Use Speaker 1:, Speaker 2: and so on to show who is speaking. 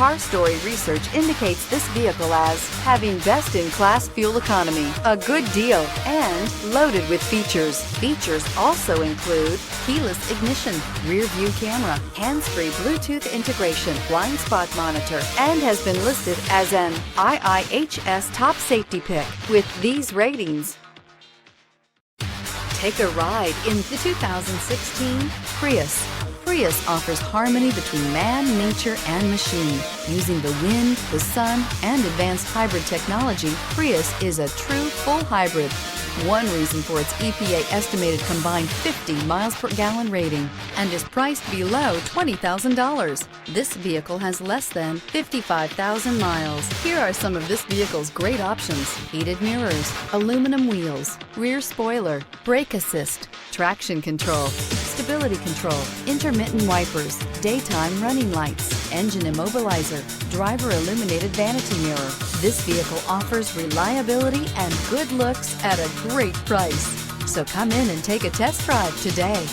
Speaker 1: Car Story research indicates this vehicle as having best-in-class fuel economy, a good deal, and loaded with features. Features also include keyless ignition, rear view camera, hands-free Bluetooth integration, blind spot monitor, and has been listed as an IIHS top safety pick with these ratings. Take a ride in the 2016 Prius. Prius offers harmony between man, nature, and machine. Using the wind, the sun, and advanced hybrid technology, Prius is a true full hybrid. One reason for its EPA estimated combined 50 miles per gallon rating and is priced below $20,000. This vehicle has less than 55,000 miles. Here are some of this vehicle's great options: heated mirrors, aluminum wheels, rear spoiler, brake assist, traction control, stability control, intermittent wipers, daytime running lights, engine immobilizer, driver illuminated vanity mirror. This vehicle offers reliability and good looks at a great price. So come in and take a test drive today.